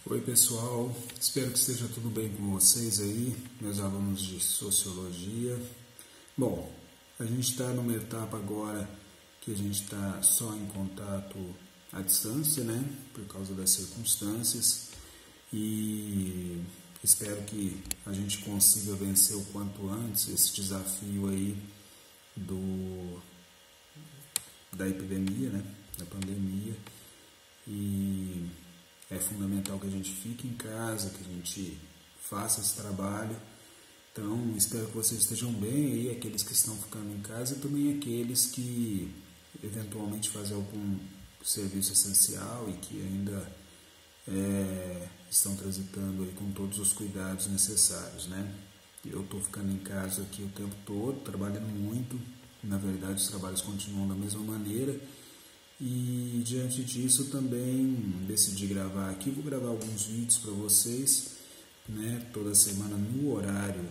Oi pessoal, espero que esteja tudo bem com vocês aí, meus alunos de Sociologia. Bom, a gente está numa etapa agora que a gente está só em contato à distância, né, por causa das circunstâncias, e espero que a gente consiga vencer o quanto antes esse desafio aí da epidemia, né, da pandemia, e é fundamental que a gente fique em casa, que a gente faça esse trabalho. Então, espero que vocês estejam bem aí, aqueles que estão ficando em casa e também aqueles que eventualmente fazem algum serviço essencial e que ainda estão transitando aí com todos os cuidados necessários, né? Eu estou ficando em casa aqui o tempo todo, trabalhando muito. Na verdade, os trabalhos continuam da mesma maneira. E diante disso também decidi gravar aqui, vou gravar alguns vídeos para vocês, né, toda semana no horário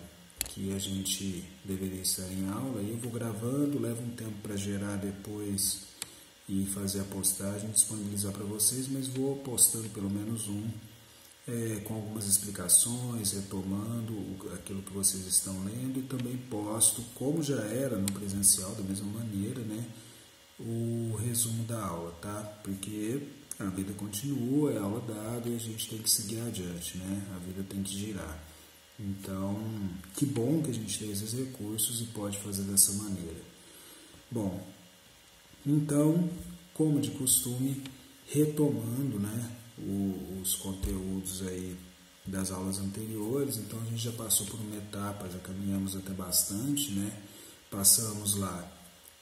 que a gente deveria estar em aula, e eu vou gravando, leva um tempo para gerar depois e fazer a postagem, disponibilizar para vocês, mas vou postando pelo menos um, com algumas explicações, retomando aquilo que vocês estão lendo, e também posto, como já era no presencial, da mesma maneira, né, o resumo da aula, tá? Porque a vida continua, é aula dada e a gente tem que seguir adiante, né? A vida tem que girar. Então, que bom que a gente tem esses recursos e pode fazer dessa maneira. Bom, então, como de costume, retomando, né, os conteúdos aí das aulas anteriores. Então, a gente já passou por uma etapa, já caminhamos até bastante, né? Passamos lá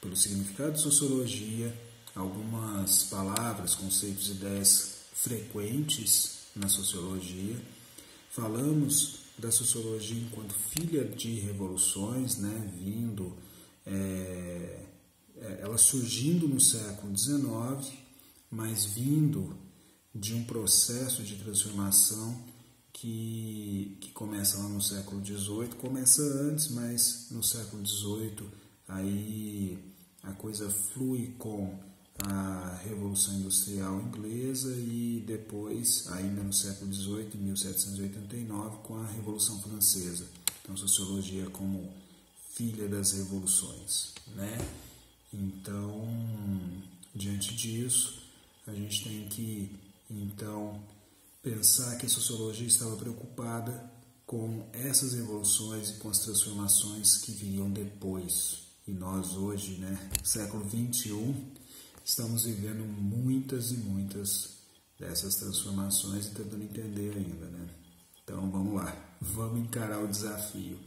pelo significado de sociologia, algumas palavras, conceitos e ideias frequentes na sociologia. Falamos da sociologia enquanto filha de revoluções, né, ela surgindo no século XIX, mas vindo de um processo de transformação que começa lá no século XVIII, começa antes, mas no século XVIII, aí a coisa flui com a Revolução Industrial Inglesa e depois, ainda no século XVIII, em 1789, com a Revolução Francesa. Então, sociologia como filha das revoluções, né? Então, diante disso, a gente tem que, então, pensar que a sociologia estava preocupada com essas revoluções e com as transformações que viriam depois. E nós hoje, né, século XXI, estamos vivendo muitas e muitas dessas transformações e tentando entender ainda, né? Então vamos lá, vamos encarar o desafio.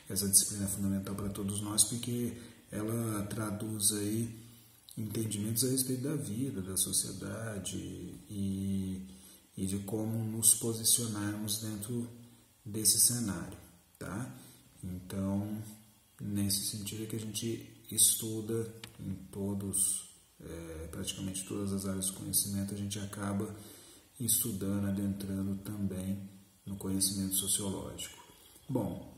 Essa disciplina é fundamental para todos nós porque ela traduz aí entendimentos a respeito da vida, da sociedade e de como nos posicionarmos dentro desse cenário, tá? Então, nesse sentido é que a gente estuda em praticamente todas as áreas do conhecimento, a gente acaba estudando, adentrando também no conhecimento sociológico. Bom,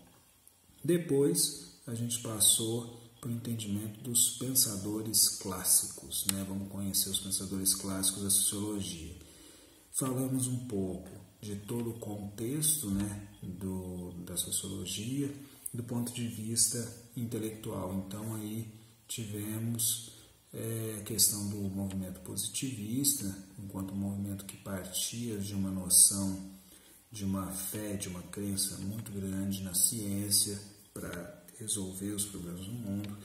depois a gente passou para o entendimento dos pensadores clássicos, né? Vamos conhecer os pensadores clássicos da sociologia. Falamos um pouco de todo o contexto, né, da sociologia, do ponto de vista intelectual. Então, aí tivemos a questão do movimento positivista, enquanto um movimento que partia de uma noção, de uma fé, de uma crença muito grande na ciência para resolver os problemas do mundo.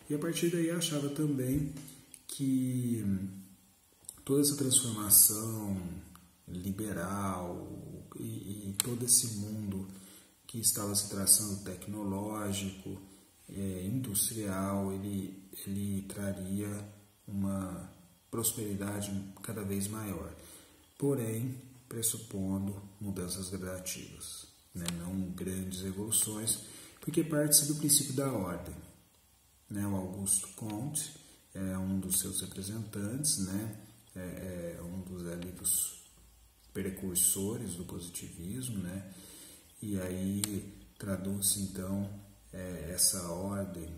E a partir daí achava também que toda essa transformação liberal e todo esse mundo que estava se traçando tecnológico, industrial, ele traria uma prosperidade cada vez maior, porém pressupondo mudanças gradativas, né? Não grandes revoluções, porque parte-se do princípio da ordem, né? O Auguste Comte é um dos seus representantes, né? É um dos precursores do positivismo, né? E aí traduz então essa ordem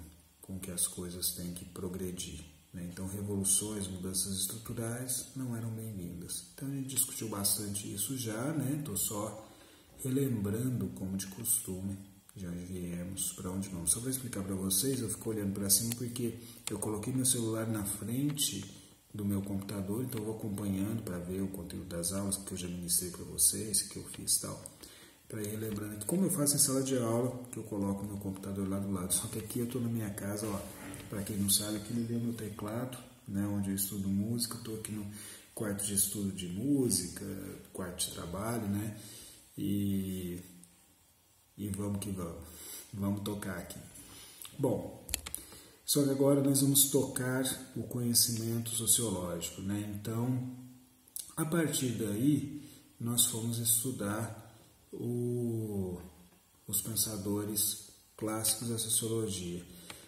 com que as coisas têm que progredir, né? Então, revoluções, mudanças estruturais não eram bem-vindas. Então, a gente discutiu bastante isso já, né? Estou só relembrando, como de costume, de onde viemos, para onde vamos. Só para explicar para vocês, eu fico olhando para cima porque eu coloquei meu celular na frente do meu computador, então eu vou acompanhando para ver o conteúdo das aulas que eu já ministrei para vocês, que eu fiz e tal, para ir lembrando. Como eu faço em sala de aula, que eu coloco meu computador lá do lado, só que aqui eu estou na minha casa, ó, para quem não sabe, aqui ali é meu teclado, né, onde eu estudo música, estou aqui no quarto de estudo de música, quarto de trabalho, né, e vamos que vamos tocar aqui. Bom, só que agora nós vamos tocar o conhecimento sociológico, né? Então, a partir daí, nós fomos estudar os pensadores clássicos da sociologia.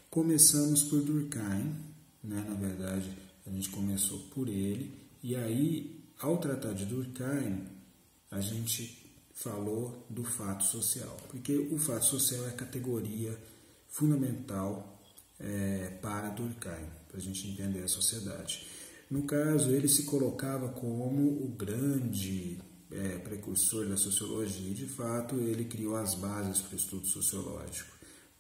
Começamos por Durkheim, né? Na verdade, a gente começou por ele, e aí, ao tratar de Durkheim, a gente falou do fato social, porque o fato social é a categoria fundamental para Durkheim, para a gente entender a sociedade. No caso, ele se colocava como o grande precursor da sociologia, e de fato ele criou as bases para o estudo sociológico,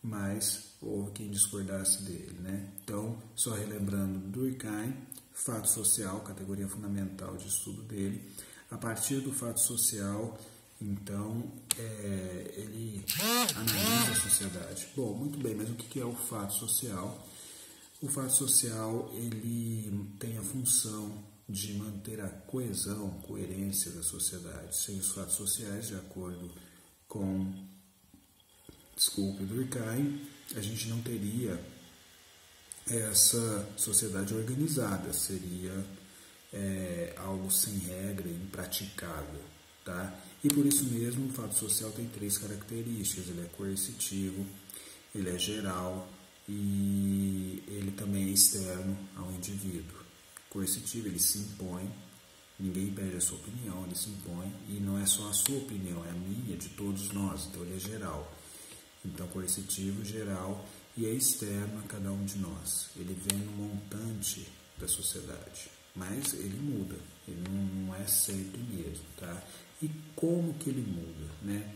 mas houve quem discordasse dele, né? Então, só relembrando Durkheim, fato social, categoria fundamental de estudo dele. A partir do fato social, então, ele analisa a sociedade. Bom, muito bem, mas o que é o fato social? O fato social, ele tem a função de manter a coesão, coerência da sociedade. Sem os fatos sociais, de acordo com Durkheim, a gente não teria essa sociedade organizada, seria algo sem regra, impraticável, tá? E por isso mesmo o fato social tem 3 características: ele é coercitivo, ele é geral e ele também é externo ao indivíduo. Coercitivo, ele se impõe, ninguém pede a sua opinião, ele se impõe, e não é só a sua opinião, é a minha, de todos nós, então ele é geral. Então, coercitivo, geral e é externo a cada um de nós. Ele vem no montante da sociedade, mas ele muda, ele não é sempre mesmo, tá? E como que ele muda, né?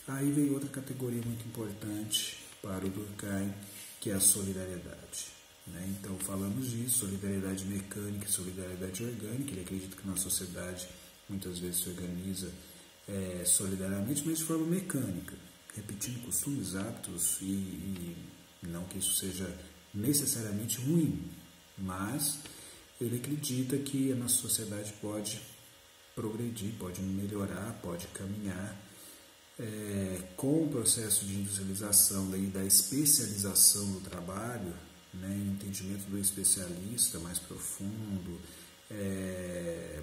Aí vem outra categoria muito importante para o Durkheim, que é a solidariedade, né? Então, falamos disso, solidariedade mecânica e solidariedade orgânica. Ele acredita que na sociedade muitas vezes se organiza solidariamente, mas de forma mecânica, repetindo costumes, hábitos, e não que isso seja necessariamente ruim, mas ele acredita que a nossa sociedade pode progredir, pode melhorar, pode caminhar com o processo de industrialização e da especialização do trabalho, né, entendimento do especialista mais profundo,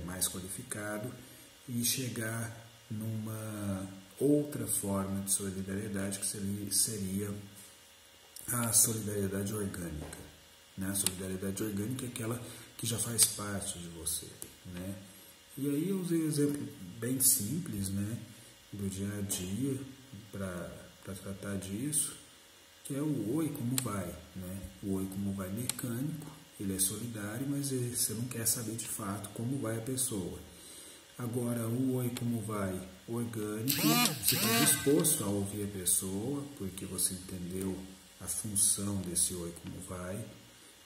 mais qualificado, e chegar numa outra forma de solidariedade, que seria a solidariedade orgânica, né? A solidariedade orgânica é aquela que já faz parte de você, né? E aí eu usei um exemplo bem simples, né, do dia a dia para tratar disso, que é o oi, como vai, né? O oi, como vai mecânico, ele é solidário, mas você não quer saber de fato como vai a pessoa. Agora, o oi, como vai orgânico, você está disposto a ouvir a pessoa, porque você entendeu a função desse oi, como vai.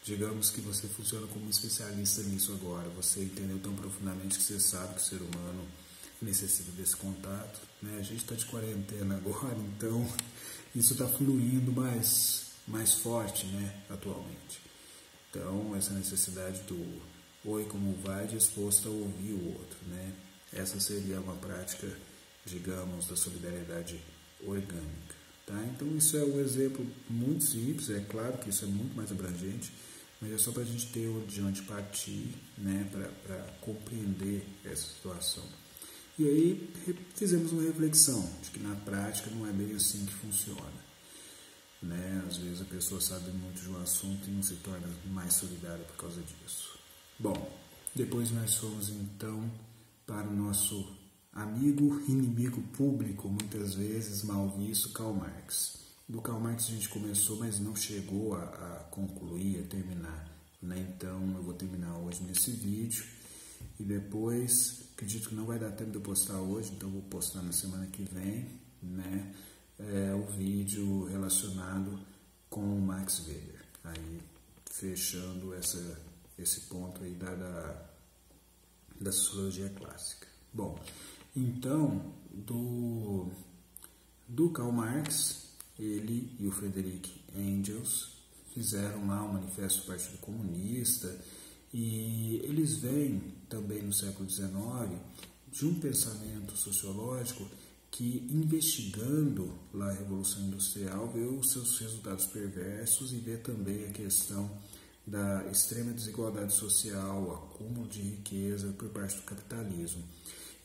Digamos que você funciona como um especialista nisso agora, você entendeu tão profundamente que você sabe que o ser humano necessita desse contato, né? A gente está de quarentena agora, então isso está fluindo mais forte, né, atualmente. Então, essa necessidade do oi, como vai, disposto a ouvir o outro, né? Essa seria uma prática, digamos, da solidariedade orgânica, tá? Então, isso é um exemplo muito simples, é claro que isso é muito mais abrangente, mas é só para a gente ter de onde partir, né, para compreender essa situação. E aí fizemos uma reflexão de que na prática não é bem assim que funciona, né? Às vezes a pessoa sabe muito de um assunto e não se torna mais solidária por causa disso. Bom, depois nós fomos então para o nosso amigo, inimigo público, muitas vezes mal visto, Karl Marx. Do Karl Marx a gente começou, mas não chegou a concluir, a terminar né? Então eu vou terminar hoje nesse vídeo e depois, acredito que não vai dar tempo de eu postar hoje, então eu vou postar na semana que vem, né? O vídeo relacionado com o Max Weber, aí fechando esse ponto aí da sociologia clássica. Bom, então, do Karl Marx, ele e o Friedrich Engels fizeram lá o Manifesto do Partido Comunista, e eles vêm também no século XIX de um pensamento sociológico que, investigando lá a Revolução Industrial, vê os seus resultados perversos e vê também a questão da extrema desigualdade social, acúmulo de riqueza por parte do capitalismo.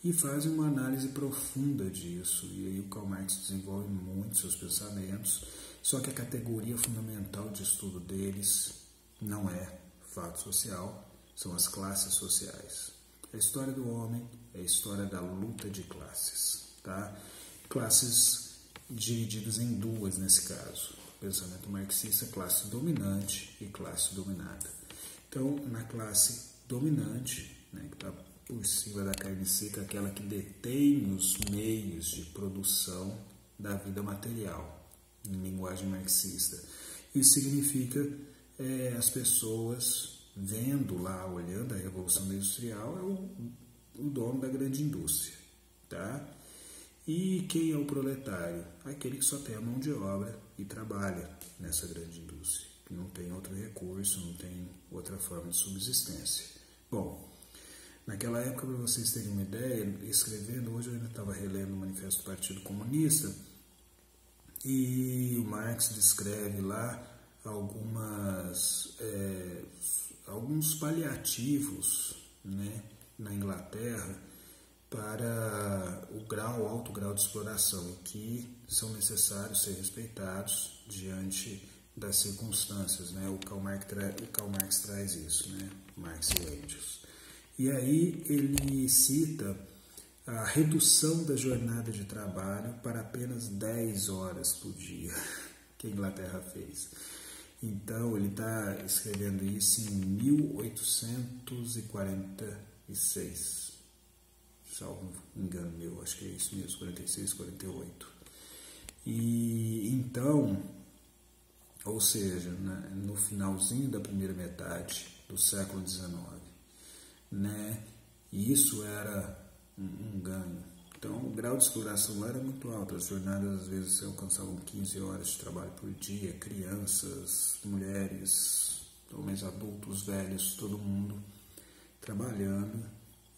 E fazem uma análise profunda disso, e aí o Karl Marx desenvolve muito seus pensamentos, só que a categoria fundamental de estudo deles não é fato social, são as classes sociais. A história do homem é a história da luta de classes, tá? Classes divididas em duas nesse caso. Pensamento marxista, classe dominante e classe dominada. Então, na classe dominante, né, que está por cima da carne seca, aquela que detém os meios de produção da vida material, em linguagem marxista. Isso significa as pessoas vendo lá, olhando a Revolução Industrial, é o dono da grande indústria, tá? E quem é o proletário? Aquele que só tem a mão de obra e trabalha nessa grande indústria, que não tem outro recurso, não tem outra forma de subsistência. Bom, naquela época, para vocês terem uma ideia, escrevendo, hoje eu ainda estava relendo o Manifesto do Partido Comunista, e o Marx descreve lá alguns paliativos, né, na Inglaterra para o alto grau de exploração, que são necessários ser respeitados diante das circunstâncias, né? O Karl Marx traz isso, né? Marx e Engels. E aí ele cita a redução da jornada de trabalho para apenas 10 horas por dia que a Inglaterra fez. Então, ele está escrevendo isso em 1846, salvo engano meu, acho que é isso mesmo, 46, 48. E então, ou seja, né, no finalzinho da primeira metade do século XIX, né, e isso era um ganho. Então, o grau de exploração lá era muito alto, as jornadas às vezes alcançavam 15 horas de trabalho por dia, crianças, mulheres, homens adultos, velhos, todo mundo trabalhando,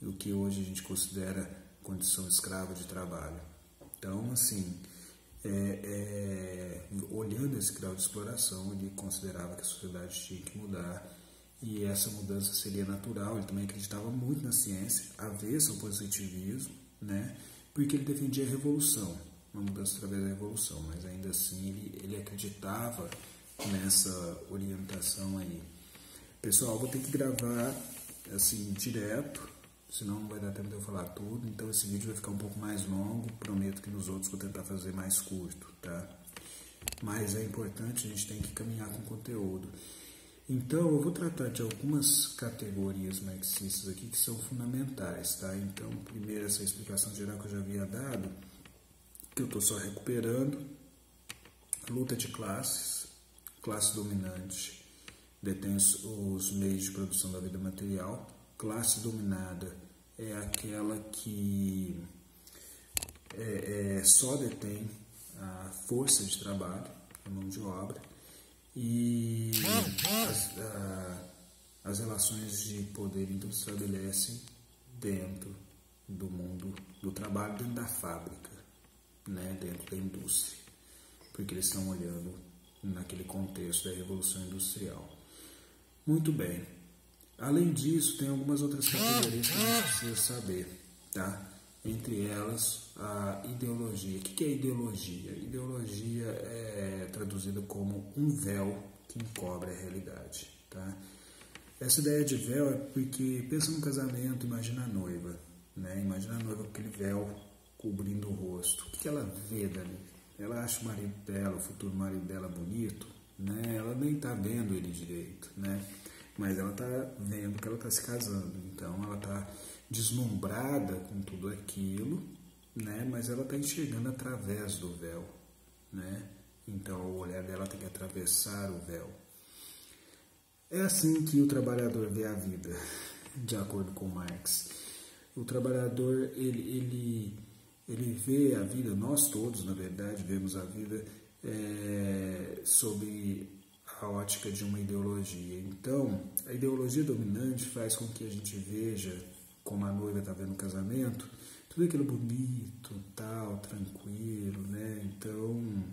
o que hoje a gente considera condição escrava de trabalho. Então, assim, olhando esse grau de exploração, ele considerava que a sociedade tinha que mudar, e essa mudança seria natural. Ele também acreditava muito na ciência, avesso ao positivismo, né? Porque ele defendia a revolução, uma mudança através da revolução, mas ainda assim ele acreditava nessa orientação aí. Pessoal, vou ter que gravar assim direto, senão não vai dar tempo de eu falar tudo, então esse vídeo vai ficar um pouco mais longo, prometo que nos outros vou tentar fazer mais curto, tá? Mas é importante, a gente tem que caminhar com conteúdo. Então, eu vou tratar de algumas categorias marxistas aqui que são fundamentais, tá? Então, primeiro, essa explicação geral que eu já havia dado, que eu estou só recuperando. Luta de classes, classe dominante detém os meios de produção da vida material. Classe dominada é aquela que só detém a força de trabalho, a mão de obra, e as relações de poder então se estabelecem dentro do mundo do trabalho, dentro da fábrica, né, dentro da indústria, porque eles estão olhando naquele contexto da Revolução Industrial. Muito bem. Além disso, tem algumas outras categorias que a gente precisa saber, tá? Entre elas, a ideologia. O que é ideologia? Ideologia é traduzida como um véu que encobre a realidade, tá? Essa ideia de véu é porque, pensa no casamento, imagina a noiva, né? Imagina a noiva com aquele véu cobrindo o rosto. O que ela vê dali? Ela acha o marido dela, o futuro marido dela bonito, né? Ela nem está vendo ele direito, né? mas ela está vendo que ela está se casando, então ela está deslumbrada com tudo aquilo, né? Mas ela está enxergando através do véu, né? Então o olhar dela tem que atravessar o véu. É assim que o trabalhador vê a vida, de acordo com Marx. O trabalhador, ele vê a vida, nós todos, na verdade, vemos a vida sob a ótica de uma ideologia. Então, a ideologia dominante faz com que a gente veja, como a noiva está vendo o casamento, tudo aquilo bonito, tal, tranquilo, né? Então,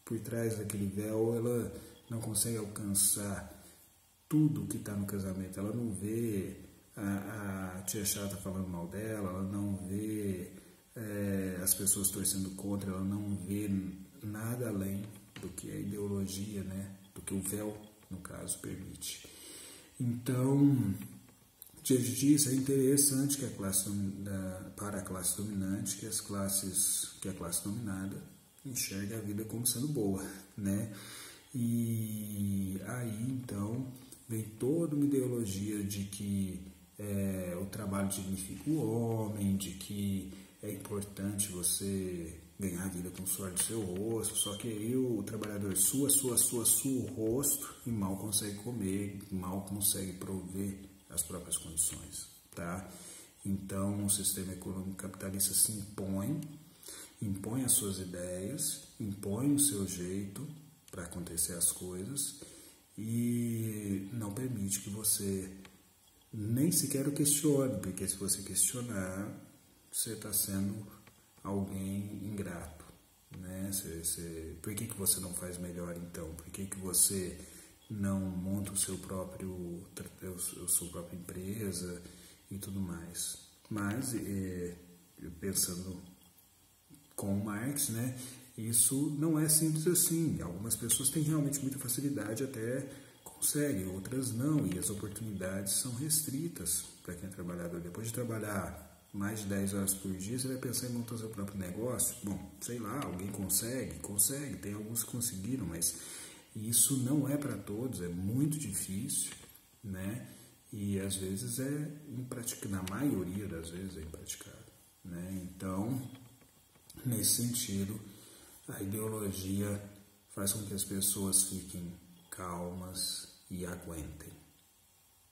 por trás daquele véu, ela não consegue alcançar tudo que está no casamento. Ela não vê a tia chata falando mal dela, ela não vê as pessoas torcendo contra, ela não vê nada além do que a ideologia, né? Do que o véu, no caso, permite. Então, diante disso, é interessante que para a classe dominante, que a classe dominada enxergue a vida como sendo boa, né? E aí, então, vem toda uma ideologia de que o trabalho dignifica o homem, de que é importante você ganhar a vida com o suor do seu rosto, só que aí o trabalhador sua o rosto e mal consegue comer, mal consegue prover as próprias condições, tá? Então o sistema econômico capitalista se impõe as suas ideias, impõe o seu jeito para acontecer as coisas e não permite que você nem sequer o questione, porque se você questionar, você está sendo alguém ingrato, né? Por que você não faz melhor então? Por que você não monta a sua própria empresa e tudo mais? Mas, pensando com Marx, né? Isso não é simples assim. Algumas pessoas têm realmente muita facilidade, até conseguem, outras não, e as oportunidades são restritas para quem é trabalhador. Depois de trabalhar mais de 10 horas por dia, você vai pensar em montar seu próprio negócio? Bom, sei lá, alguém consegue, tem alguns que conseguiram, mas isso não é para todos, é muito difícil, né? E às vezes é impraticável, na maioria das vezes é impraticável, né? Então, nesse sentido, a ideologia faz com que as pessoas fiquem calmas e aguentem,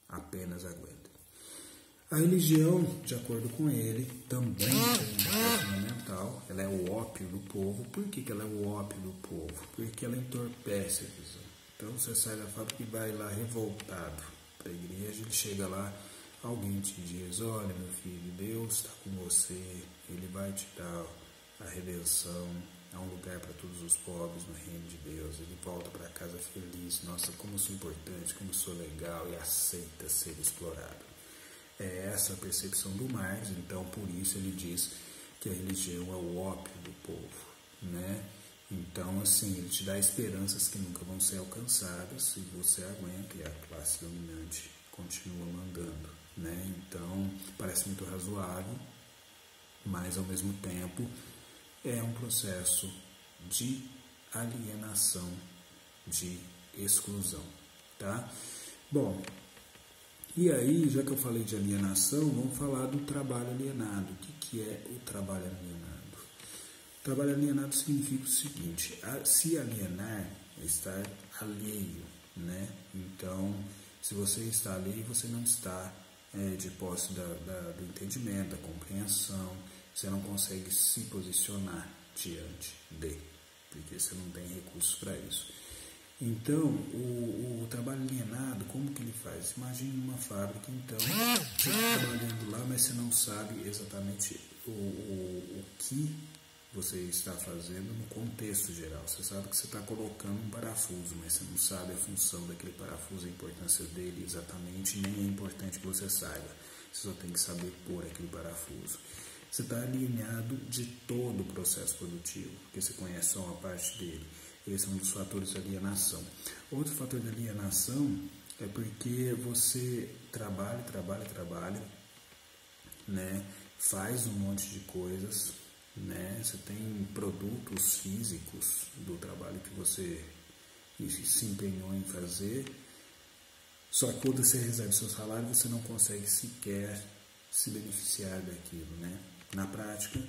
apenas aguentem. A religião, de acordo com ele, também tem um papel fundamental. Ela é o ópio do povo. Por que ela é o ópio do povo? Porque ela entorpece a visão. Então você sai da fábrica e vai lá revoltado para a igreja, ele chega lá, alguém te diz: olha, meu filho, Deus está com você, Ele vai te dar a redenção, há um lugar para todos os pobres no reino de Deus. Ele volta para casa feliz: nossa, como eu sou importante, como eu sou legal, e aceita ser explorado. É essa a percepção do Marx, então por isso ele diz que a religião é o ópio do povo, né? Então, assim, ele te dá esperanças que nunca vão ser alcançadas e você aguenta e a classe dominante continua mandando, né? Então, parece muito razoável, mas ao mesmo tempo é um processo de alienação, de exclusão, tá? Bom, e aí, já que eu falei de alienação, vamos falar do trabalho alienado. O que é o trabalho alienado? O trabalho alienado significa o seguinte: se alienar é estar alheio, né? Então, se você está alheio, você não está de posse do entendimento, da compreensão, você não consegue se posicionar diante de, porque você não tem recursos para isso. Então, o trabalho alienado, como que ele faz? Imagine uma fábrica, então, você está trabalhando lá, mas você não sabe exatamente o que você está fazendo no contexto geral. Você sabe que você está colocando um parafuso, mas você não sabe a função daquele parafuso, a importância dele exatamente, nem é importante que você saiba. Você só tem que saber pôr aquele parafuso. Você está alinhado de todo o processo produtivo, porque você conhece só uma parte dele. Esse é um dos fatores de alienação. Outro fator de alienação é porque você trabalha, né? Faz um monte de coisas, né? Você tem produtos físicos do trabalho que você se empenhou em fazer, Só que quando você recebe seu salário, você não consegue sequer se beneficiar daquilo, né? Na prática,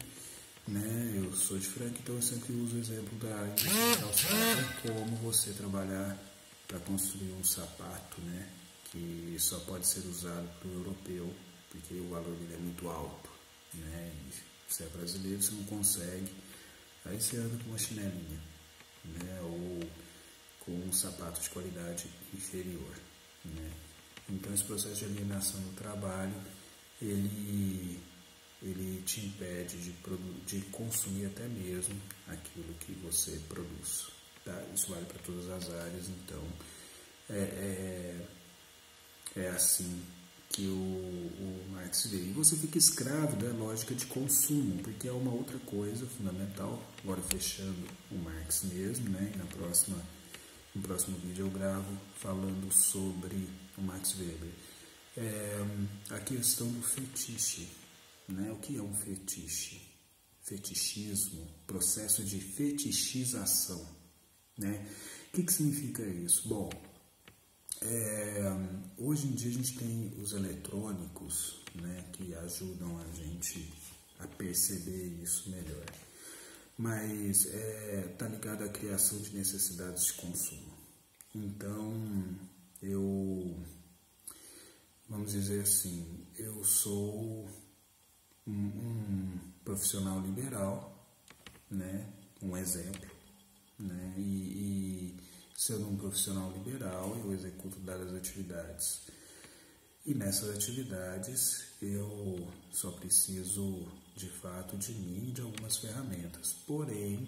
né, eu sou de Franca, então eu sempre uso o exemplo da indústria calçada como você trabalhar para construir um sapato, né, que só pode ser usado pelo europeu, porque o valor dele é muito alto, né, e se é brasileiro você não consegue, aí você anda com uma chinelinha, né, ou com um sapato de qualidade inferior, né. Então esse processo de alienação do trabalho, ele te impede de consumir até mesmo aquilo que você produz. Tá? Isso vale para todas as áreas, então é assim que o Marx vê. E você fica escravo da lógica de consumo, porque é uma outra coisa fundamental. Agora fechando o Marx mesmo, né? E no próximo vídeo eu gravo falando sobre o Max Weber. A questão do fetiche. Né? O que é um fetiche? Fetichismo, processo de fetichização. Né? O que significa isso? Bom, hoje em dia a gente tem os eletrônicos, né, que ajudam a gente a perceber isso melhor. Mas está ligado à criação de necessidades de consumo. Então, vamos dizer assim, eu sou um profissional liberal, né? Um exemplo, né? E sendo um profissional liberal, eu executo várias atividades. E nessas atividades eu só preciso, de fato, de mim e de algumas ferramentas. Porém,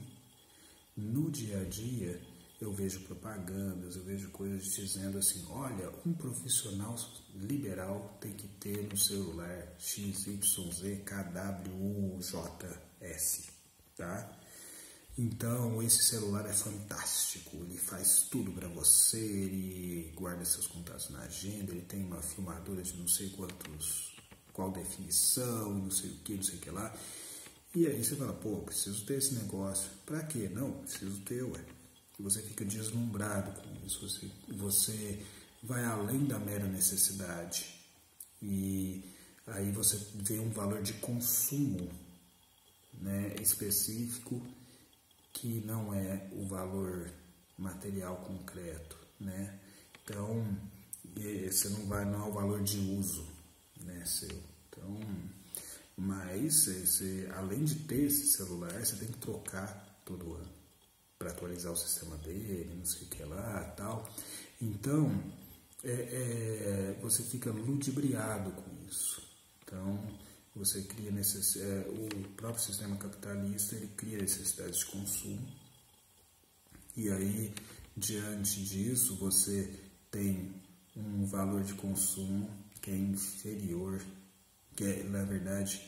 no dia a dia, eu vejo propagandas, eu vejo coisas dizendo assim, olha, um profissional liberal tem que ter no celular XYZKWUJS, tá? Então, esse celular é fantástico, ele faz tudo para você, ele guarda seus contatos na agenda, ele tem uma filmadora de não sei qual definição, não sei o que lá. E aí você fala, pô, preciso ter esse negócio. Pra quê? Não, preciso ter, ué. E você fica deslumbrado com isso, você vai além da mera necessidade. E aí você vê um valor de consumo, né, específico, que não é o valor material concreto, né? Então, você não é o valor de uso, né, seu. Então, mas além de ter esse celular, você tem que trocar todo ano para atualizar o sistema dele, não sei o que lá, tal. Então, você fica ludibriado com isso. Então, você cria o próprio sistema capitalista, ele cria necessidades de consumo. E aí, diante disso, você tem um valor de consumo que é inferior, na verdade,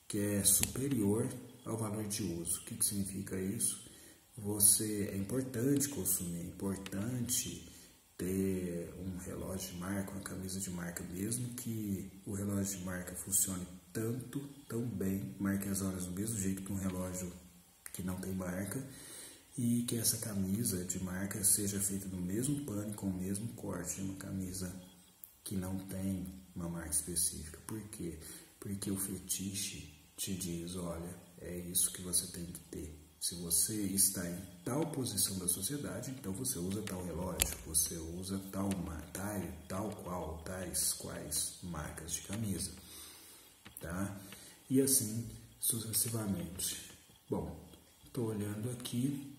que é superior ao valor de uso. O que significa isso? É importante consumir, é importante ter um relógio de marca, uma camisa de marca, mesmo que o relógio de marca funcione tão bem, marque as horas do mesmo jeito que um relógio que não tem marca, e que essa camisa de marca seja feita do mesmo pano, com o mesmo corte, uma camisa que não tem uma marca específica. Por quê? Porque o fetiche te diz, olha, é isso que você tem que ter. Se você está em tal posição da sociedade, então você usa tal relógio, você usa tais quais marcas de camisa, tá? E assim sucessivamente. Bom, estou olhando aqui,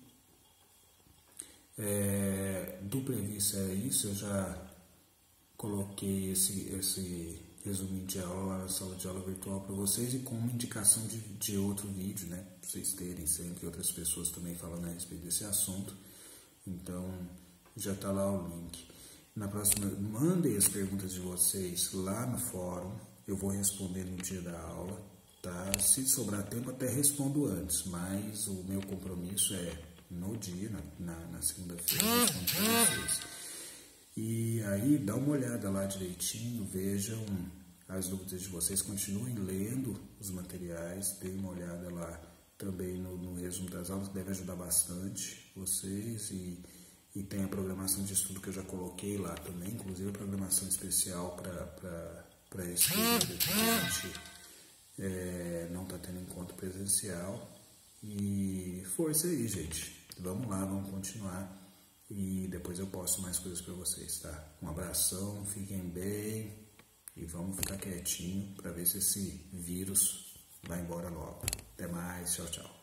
do previsto é isso, eu já coloquei esse resuminho de aula lá na sala de aula virtual para vocês e com uma indicação de outro vídeo, né? Para vocês terem sempre outras pessoas também falando a respeito desse assunto. Então, já está lá o link. Na próxima, mandem as perguntas de vocês lá no fórum. Eu vou responder no dia da aula, tá? Se sobrar tempo, até respondo antes, mas o meu compromisso é no dia, na segunda-feira, responder para vocês. E aí, dá uma olhada lá direitinho, vejam as dúvidas de vocês, continuem lendo os materiais, deem uma olhada lá também no resumo das aulas, deve ajudar bastante vocês. e tem a programação de estudo que eu já coloquei lá também, inclusive a programação especial para esse período que a gente não está tendo encontro presencial. E foi isso aí, gente. Vamos lá, vamos continuar e depois eu posto mais coisas para vocês, tá? Um abração, fiquem bem e vamos ficar quietinho para ver se esse vírus vai embora logo. Até mais, tchau, tchau.